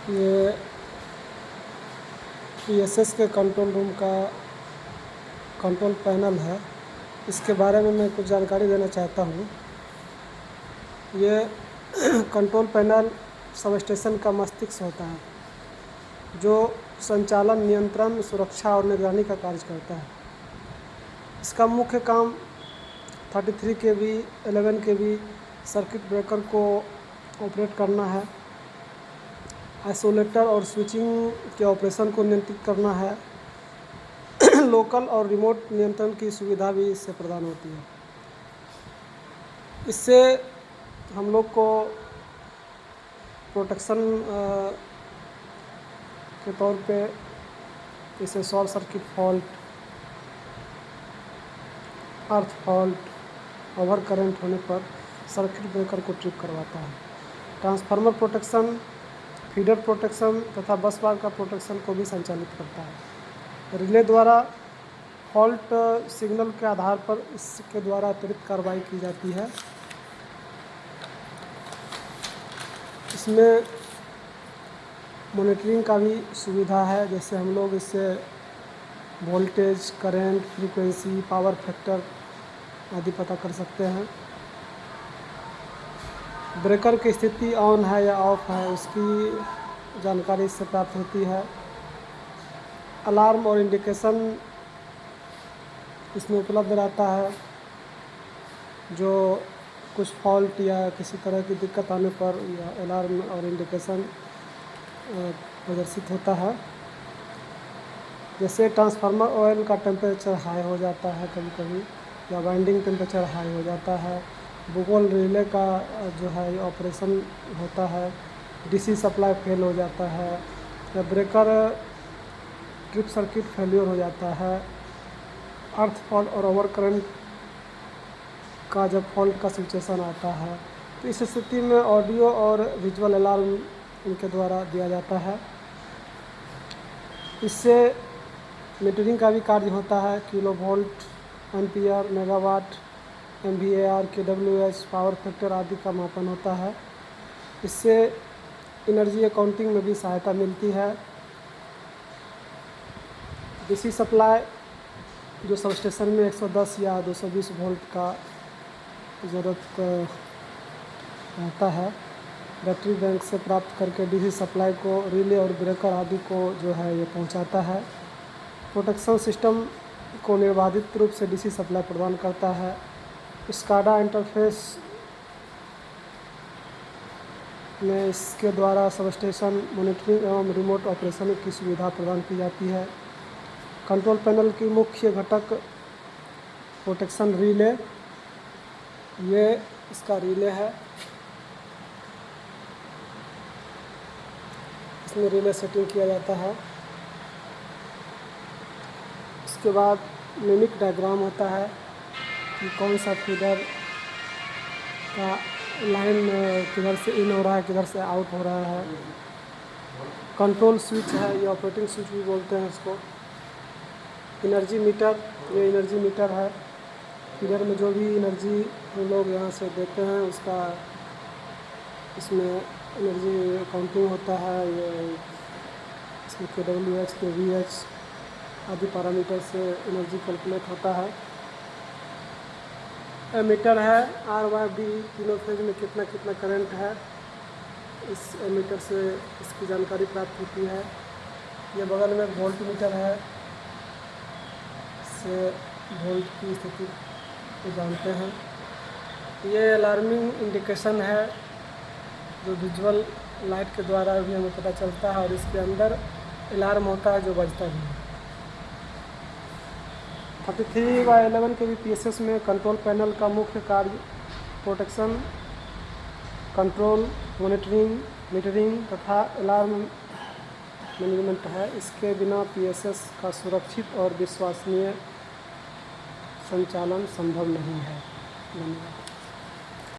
ये पीएसएस के control room का कंट्रोल पैनल है। इसके बारे में मैं कुछ जानकारी देना चाहता हूँ। ये कंट्रोल पैनल सब स्टेशन का मस्तिष्क होता है, जो संचालन, नियंत्रण, सुरक्षा और निगरानी का कार्य करता है। इसका मुख्य काम 33 केवी, 11 केवी सर्किट ब्रेकर को ऑपरेट करना है, आइसोलेटर और स्विचिंग के ऑपरेशन को नियंत्रित करना है। लोकल और रिमोट नियंत्रण की सुविधा भी इससे प्रदान होती है। इससे हम लोग को प्रोटेक्शन के तौर पे जैसे शॉर्ट सर्किट फॉल्ट, अर्थ फॉल्ट, ओवर करंट होने पर सर्किट ब्रेकर को ट्रिप करवाता है। ट्रांसफार्मर प्रोटेक्शन, फीडर प्रोटेक्शन तथा बस बार का प्रोटेक्शन को भी संचालित करता है। रिले द्वारा फॉल्ट सिग्नल के आधार पर इसके द्वारा अतिरिक्त कार्रवाई की जाती है। इसमें मॉनिटरिंग का भी सुविधा है, जैसे हम लोग इससे voltage, current, frequency, power factor आदि पता कर सकते हैं। ब्रेकर की स्थिति ऑन है या ऑफ है, उसकी जानकारी इससे प्राप्त होती है। अलार्म और इंडिकेशन इसमें उपलब्ध रहता है, जो कुछ फॉल्ट या किसी तरह की दिक्कत आने पर यह अलार्म और इंडिकेशन प्रदर्शित होता है। जैसे ट्रांसफार्मर ऑयल का टेम्परेचर हाई हो जाता है कभी कभी, या वाइंडिंग टेम्परेचर हाई हो जाता है। बुगोल रिले का जो है ऑपरेशन होता है, डीसी सप्लाई फेल हो जाता है, या ब्रेकर ट्रिप सर्किट फेलियर हो जाता है। अर्थ फॉल्ट और ओवर करंट का जब फॉल्ट का सिचुएशन आता है, तो इस स्थिति में ऑडियो और विजुअल अलार्म इनके द्वारा दिया जाता है। इससे मीटरिंग का भी कार्य होता है। Kilo volt, ampere, megawatt, MVAR, kWh, power factor आदि का मापन होता है। इससे एनर्जी अकाउंटिंग में भी सहायता मिलती है। डीसी सप्लाई जो सब स्टेशन में 110 या 220 वोल्ट का ज़रूरत रहता है, बैटरी बैंक से प्राप्त करके डीसी सप्लाई को रिले और ब्रेकर आदि को जो है ये पहुंचाता है। प्रोटेक्शन सिस्टम को निर्बाधित रूप से डीसी सप्लाई प्रदान करता है। स्काडा इंटरफेस में इसके द्वारा सब स्टेशन मॉनिटरिंग एवं रिमोट ऑपरेशन की सुविधा प्रदान की जाती है। कंट्रोल पैनल की मुख्य घटक प्रोटेक्शन रिले, ये इसका रिले है। इसमें रिले सेटिंग किया जाता है। इसके बाद मिमिक डायग्राम होता है कि कौन सा फीडर का लाइन किधर से इन हो रहा है, किधर से आउट हो रहा है। कंट्रोल स्विच है, ये ऑपरेटिंग स्विच भी बोलते हैं इसको। एनर्जी मीटर, ये एनर्जी मीटर है। फीडर में जो भी एनर्जी हम लोग यहाँ से देते हैं उसका इसमें एनर्जी काउंटिंग होता है। ये इसमें kWh, kVh आदि पैरामीटर से एनर्जी कैलकुलेट होता है। एमीटर है, RYB, तीनों फेज में कितना कितना करंट है, इस एमीटर से इसकी जानकारी प्राप्त होती है। ये बगल में वोल्ट मीटर है, इससे वोल्ट की स्थिति को जानते हैं। ये अलार्मिंग इंडिकेशन है, जो विजुअल लाइट के द्वारा भी हमें पता चलता है, और इसके अंदर अलार्म होता है जो बजता भी है। 33/11 के पीएसएस में कंट्रोल पैनल का मुख्य कार्य प्रोटेक्शन, कंट्रोल, मॉनिटरिंग, मीटरिंग तथा अलार्म मैनेजमेंट है। इसके बिना पीएसएस का सुरक्षित और विश्वसनीय संचालन संभव नहीं है। धन्यवाद।